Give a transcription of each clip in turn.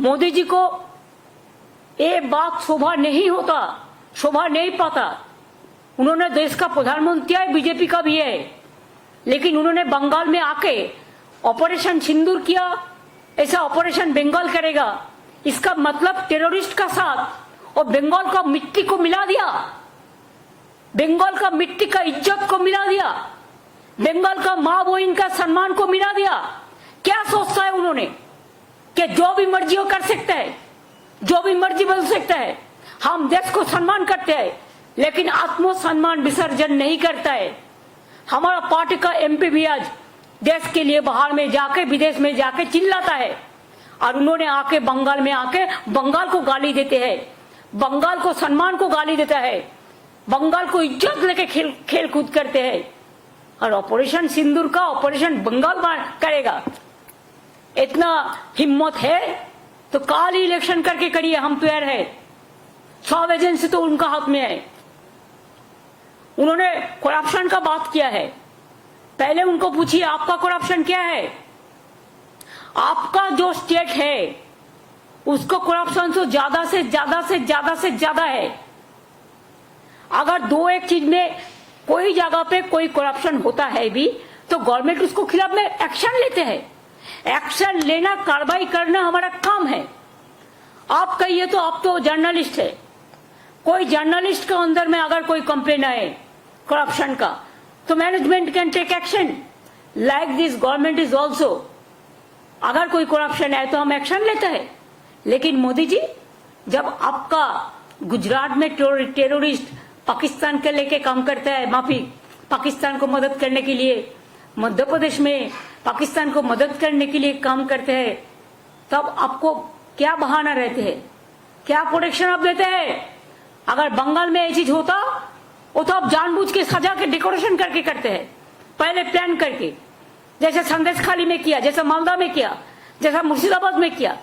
मोदी जी को ये बात शोभा नहीं पाता। उन्होंने देश का प्रधानमंत्री है, बीजेपी का भी है, लेकिन उन्होंने बंगाल में आके ऑपरेशन सिंदूर किया। ऐसा ऑपरेशन बंगाल करेगा, इसका मतलब टेररिस्ट का साथ और बंगाल का मिट्टी को मिला दिया, बंगाल का मिट्टी का इज्जत को मिला दिया, बंगाल का माँ बहन का सम्मान को मिला दिया। क्या सोचता है उन्होंने कि जो भी मर्जी वो कर सकता है, जो भी मर्जी बोल सकता है। हम देश को सम्मान करते हैं, लेकिन आत्मसम्मान विसर्जन नहीं करता है। हमारा पार्टी का एमपी भी आज देश के लिए बाहर में जाके, विदेश में जाके चिल्लाता है, और उन्होंने आके बंगाल में आके बंगाल को गाली देते हैं, बंगाल को सम्मान को गाली देता है, बंगाल को इज्जत लेके खेल कूद करते हैं। और ऑपरेशन सिंदूर का ऑपरेशन बंगाल करेगा। इतना हिम्मत है तो काल ही इलेक्शन करके करिए, हम तैयार है। 6 एजेंसी तो उनका हाथ में है। उन्होंने करप्शन का बात किया है, पहले उनको पूछिए आपका करप्शन क्या है। आपका जो स्टेट है उसको करप्शन तो ज्यादा से ज्यादा है। अगर दो एक चीज में कोई जगह पे कोई करप्शन होता है भी तो गवर्नमेंट उसको खिलाफ में एक्शन लेते हैं। एक्शन लेना, कार्रवाई करना हमारा काम है। आप कहिए तो आप तो जर्नलिस्ट है, कोई जर्नलिस्ट के अंदर में अगर कोई कंप्लेन आए करप्शन का तो management can take action. Like this government is also, अगर कोई करप्शन है तो हम एक्शन लेते हैं। लेकिन मोदी जी, जब आपका गुजरात में टेररिस्ट पाकिस्तान के लेके काम करता है, माफी, पाकिस्तान को मदद करने के लिए, मध्य प्रदेश में पाकिस्तान को मदद करने के लिए काम करते हैं, तब आपको क्या बहाना रहते हैं, क्या प्रोटेक्शन आप देते हैं। अगर बंगाल में ये चीज होता वो तो आप जानबूझ के सजा के डेकोरेशन करके करते हैं, पहले प्लान करके, जैसे संदेशखाली में किया, जैसे मालदा में किया, जैसा मुर्शिदाबाद में किया।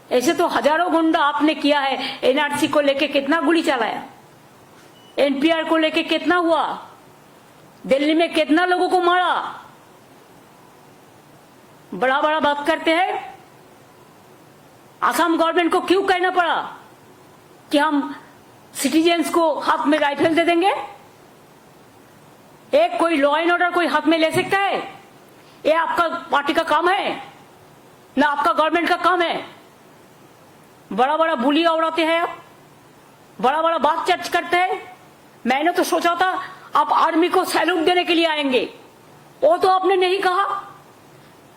ऐसे तो हजारों गुंडा आपने किया है। एनआरसी को लेके कितना गोली चलाया, एनपीआर को लेके कितना हुआ, दिल्ली में कितना लोगों को मारा। बड़ा बड़ा बात करते हैं। असम गवर्नमेंट को क्यों कहना पड़ा कि हम सिटीजन्स को हाथ में राइफल दे देंगे। एक कोई लॉ एंड ऑर्डर कोई हाथ में ले सकता है? ये आपका पार्टी का काम है ना आपका गवर्नमेंट का काम है? बड़ा बड़ा बुलिया उड़ाते हैं आप, बड़ा बड़ा बात चर्च करते हैं। मैंने तो सोचा था आप आर्मी को सैल्यूट देने के लिए आएंगे, वो तो आपने नहीं कहा।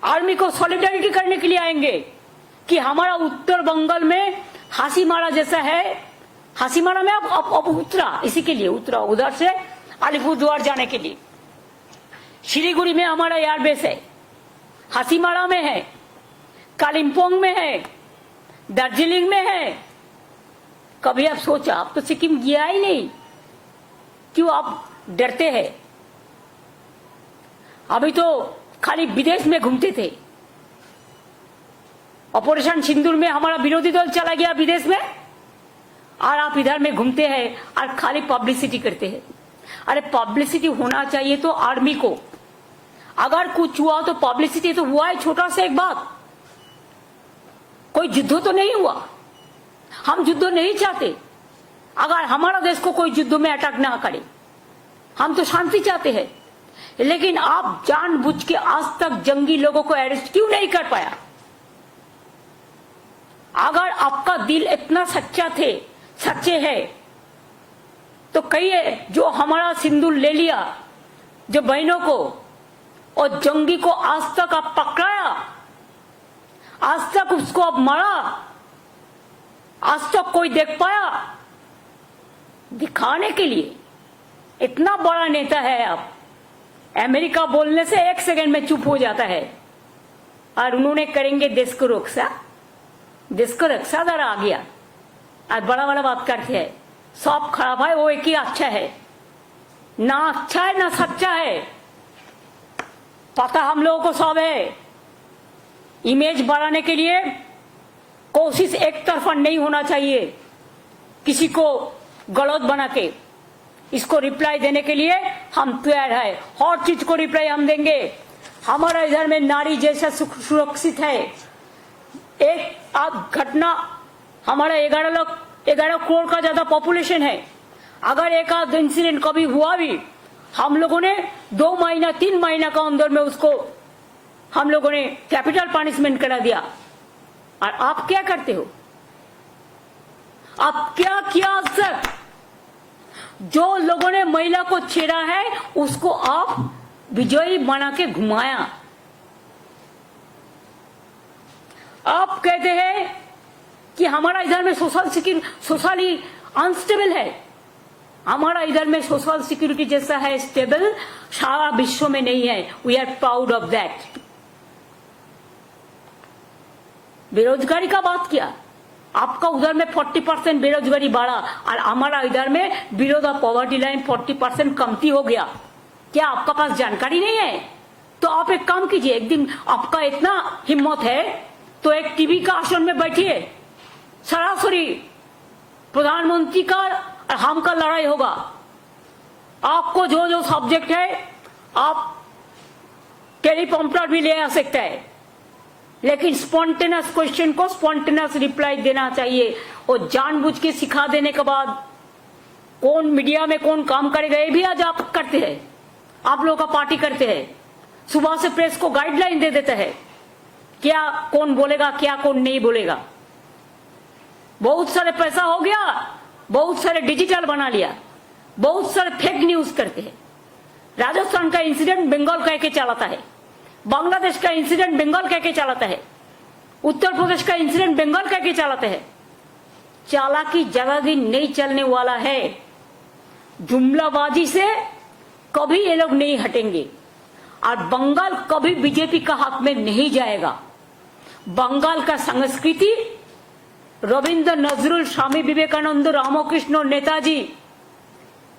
आर्मी को सॉलिडारिटी करने के लिए आएंगे कि हमारा उत्तर बंगाल में हासीमारा जैसा है। हासीमारा में अब उतरा, इसी के लिए उतरा, उधर से अलीपुरद्वार जाने के लिए। शिलीगुड़ी में हमारा एयरबेस है, हासीमारा में है, कालिम्पोंग में है, दार्जिलिंग में है। कभी आप सोचा? आप तो सिक्किम गया ही नहीं, क्यों आप डरते हैं? अभी तो खाली विदेश में घूमते थे। ऑपरेशन सिंदूर में हमारा विरोधी दल चला गया विदेश में, और आप इधर में घूमते हैं और खाली पब्लिसिटी करते हैं। अरे पब्लिसिटी होना चाहिए तो आर्मी को, अगर कुछ हुआ तो पब्लिसिटी तो हुआ है। छोटा सा एक बात, कोई युद्ध तो नहीं हुआ, हम युद्ध नहीं चाहते। अगर हमारा देश को कोई युद्ध में अटैक ना करे, हम तो शांति चाहते हैं। लेकिन आप जानबूझ के आज तक जंगी लोगों को अरेस्ट क्यों नहीं कर पाया? अगर आपका दिल इतना सच्चे है तो कहिए, जो हमारा सिंदूर ले लिया, जो बहनों को और जंगी को आज तक आप पकड़ाया, आज तक उसको आप मारा, आज तक कोई देख पाया? दिखाने के लिए इतना बड़ा नेता है आप। अमेरिका बोलने से 1 सेकंड में चुप हो जाता है, और उन्होंने करेंगे देश को रक्षा। देश को रक्षा जरा आ गया और बड़ा बड़ा बात करते हैं। सब खराब है, वो एक ही अच्छा है। ना अच्छा है ना सच्चा है, पता हम लोगों को सब है। इमेज बढ़ाने के लिए कोशिश एक तरफा नहीं होना चाहिए, किसी को गलत बना के। इसको रिप्लाई देने के लिए हम तैयार है, हर चीज को रिप्लाई हम देंगे। हमारा इधर में नारी जैसा सुरक्षित है, एक आप घटना, हमारा 11 करोड़ का ज्यादा पॉपुलेशन है, अगर एक आध इंसिडेंट कभी हुआ भी, हम लोगों ने 2 महीना 3 महीना का अंदर में उसको हम लोगों ने कैपिटल पनिशमेंट करा दिया। और आप क्या करते हो? आप क्या किया आज तक? जो लोगों ने महिला को छेड़ा है उसको आप विजयी बना के घुमाया। आप कहते हैं कि हमारा इधर में सोशली अनस्टेबल है। हमारा इधर में सोशल सिक्योरिटी जैसा है स्टेबल सारा विश्व में नहीं है। We are proud of that. बेरोजगारी का बात किया, आपका उधर में 40% बेरोजगारी बढ़ा और हमारा इधर में बिलो द पॉवर्टी लाइन 40% कमती हो गया। क्या आपका पास जानकारी नहीं है? तो आप एक काम कीजिए, एक दिन आपका इतना हिम्मत है तो एक टीवी का आसन में बैठिए, सरासरी प्रधानमंत्री का और हम का लड़ाई होगा। आपको जो जो सब्जेक्ट है आप टेलीप्रॉम्प्टर भी ले आ सकते हैं, लेकिन स्पॉन्टेनियस क्वेश्चन को स्पॉन्टेनियस रिप्लाई देना चाहिए। और जानबूझ के सिखा देने के बाद कौन मीडिया में कौन काम करेगा ये भी आज आप करते हैं। आप लोगों का पार्टी करते हैं, सुबह से प्रेस को गाइडलाइन दे देते हैं क्या कौन बोलेगा क्या कौन नहीं बोलेगा। बहुत सारे पैसा हो गया, बहुत सारे डिजिटल बना लिया, बहुत सारे फेक न्यूज करते हैं। राजस्थान का इंसिडेंट बंगाल कह के चलाता है, बांग्लादेश का इंसिडेंट बंगाल कह के चलाता है, उत्तर प्रदेश का इंसिडेंट बंगाल कह के चलाते हैं। चालाकी ज्यादा दिन नहीं चलने वाला है। जुमलाबाजी से कभी ये लोग नहीं हटेंगे और बंगाल कभी बीजेपी का हाथ में नहीं जाएगा। बंगाल का संस्कृति रविंद्र नजरुल, स्वामी विवेकानंद, रामकृष्ण, नेताजी,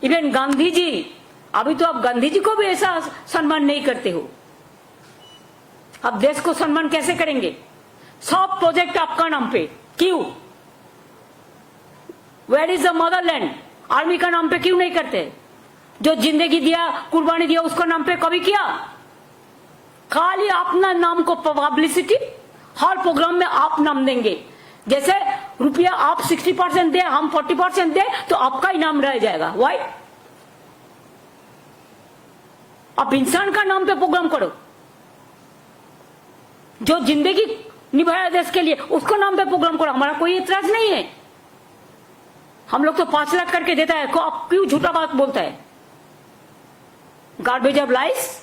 इवन गांधी जी, अभी तो आप गांधी जी को भी ऐसा सम्मान नहीं करते हो। अब देश को सम्मान कैसे करेंगे? सब प्रोजेक्ट आपका नाम पे क्यों? Where is the motherland? Army का नाम पे क्यों नहीं करते? जो जिंदगी दिया, कुर्बानी दिया, उसका नाम पे कभी किया? खाली अपना नाम को पब्लिसिटी, हर प्रोग्राम में आप नाम देंगे। जैसे रुपया आप 60% दे, हम 40% दे तो आपका ही नाम रह जाएगा। वाई? आप इंसान का नाम पे प्रोग्राम करो। जो जिंदगी निभाया देश के लिए उसको नाम पे प्रोग्राम करो, हमारा कोई इतराज नहीं है। हम लोग तो 5 लाख करके देता है, को आप क्यों झूठा बात बोलता है? गार्बेज ऑफ लाइस,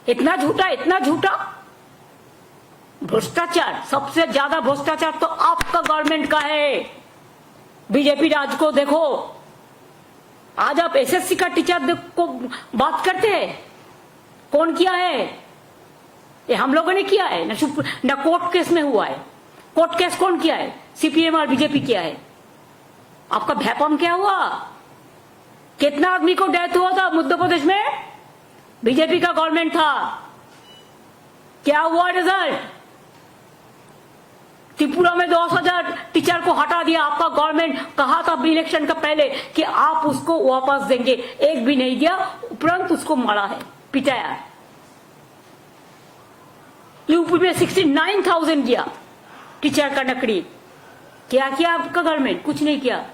इतना झूठा, इतना झूठा। भ्रष्टाचार, सबसे ज्यादा भ्रष्टाचार तो आपका गवर्नमेंट का है। बीजेपी राज को देखो, आज आप एसएससी का टीचर को बात करते हैं, कौन किया है? ये हम लोगों ने किया है ना कोर्ट केस में हुआ है। कोर्ट केस कौन किया है? सीपीएम और बीजेपी किया है। आपका भैपम क्या हुआ? कितना आदमी को डेथ हुआ था मध्य प्रदेश में? बीजेपी का गवर्नमेंट था। क्या हुआ रिजल्ट? त्रिपुरा में 10,000 टीचर को हटा दिया आपका गवर्नमेंट। कहा था इलेक्शन का पहले कि आप उसको वापस देंगे, एक भी नहीं दिया, उपरांत उसको मारा है, पिटाया है। यूपी में 69,000 दिया टीचर का नकली। क्या किया आपका गवर्नमेंट? कुछ नहीं किया।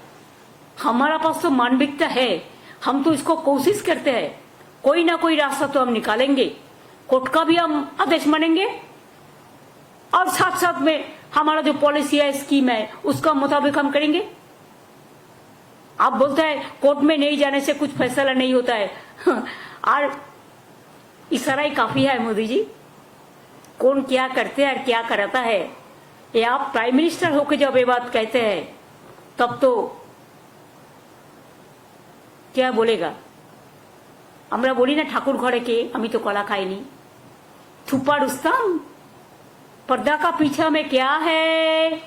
हमारा पास तो मानविकता है, हम तो इसको कोशिश करते हैं, कोई ना कोई रास्ता तो हम निकालेंगे। कोर्ट का भी हम आदेश मानेंगे और साथ साथ में हमारा जो पॉलिसी है, स्कीम है, उसका मुताबिक हम करेंगे। आप बोलते हैं कोर्ट में नहीं जाने से कुछ फैसला नहीं होता है और इशारा ही काफी है मोदी जी। कौन क्या करते हैं और क्या कराता है, ये आप प्राइम मिनिस्टर होकर जब ये बात कहते हैं तब तो क्या बोलेगा? আমরা বলি না ঠাকুর ঘরে কে, আমি तो कला खाईनी। छुपा रुस्तम, पर्दा का पीछा में क्या है,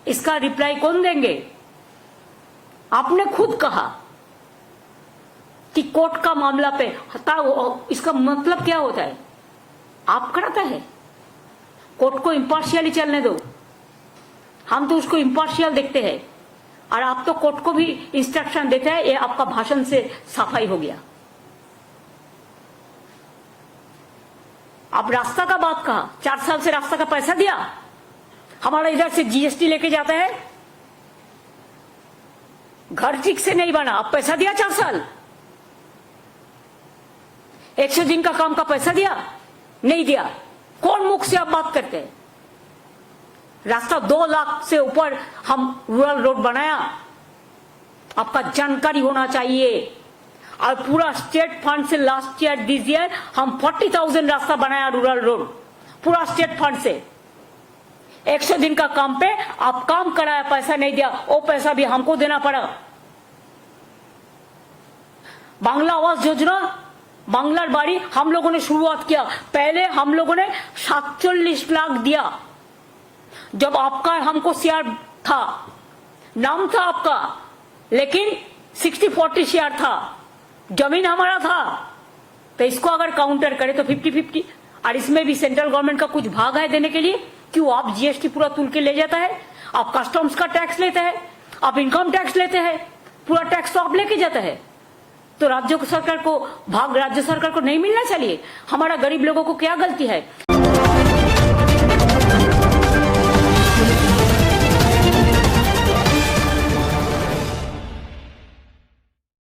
इसका रिप्लाई कौन देंगे? आपने खुद कहा कि कोर्ट का मामला पे इसका मतलब क्या होता है? आप कराता है। कोर्ट को इम्पार्शियली चलने दो, हम तो उसको इम्पार्शियल देखते हैं और आप तो कोर्ट को भी इंस्ट्रक्शन देते हैं। ये आपका भाषण से सफाई हो गया। अब रास्ता का बात कहा, 4 साल से रास्ता का पैसा दिया, हमारा इधर से जीएसटी लेके जाता है, घर ठीक से नहीं बना, अब पैसा दिया 4 साल, 100 दिन का काम का पैसा दिया नहीं दिया, कौन मुख से आप बात करते हैं? रास्ता 2 लाख से ऊपर हम रूरल रोड बनाया, आपका जानकारी होना चाहिए। और पूरा स्टेट फंड से लास्ट ईयर दिस ईयर हम 40,000 रास्ता बनाया रूरल रोड, पूरा स्टेट फंड से। 100 दिन का काम पे आप काम कराया, पैसा नहीं दिया, वो पैसा भी हमको देना पड़ा। बांग्ला आवास योजना, बांग्ला बाड़ी हम लोगों ने शुरुआत किया, पहले हम लोगों ने 47 लाख दिया। जब आपका हमको शेयर था, नाम था आपका, लेकिन 60-40 शेयर था, जमीन हमारा था, तो इसको अगर काउंटर करें तो 50-50, और इसमें भी सेंट्रल गवर्नमेंट का कुछ भाग है देने के लिए। क्यों? आप जीएसटी पूरा तुल के ले जाता है, आप कस्टम्स का टैक्स लेते हैं, आप इनकम टैक्स लेते हैं, पूरा टैक्स तो आप लेके जाता है, तो राज्य सरकार को भाग राज्य सरकार को नहीं मिलना चाहिए? हमारा गरीब लोगों को क्या गलती है?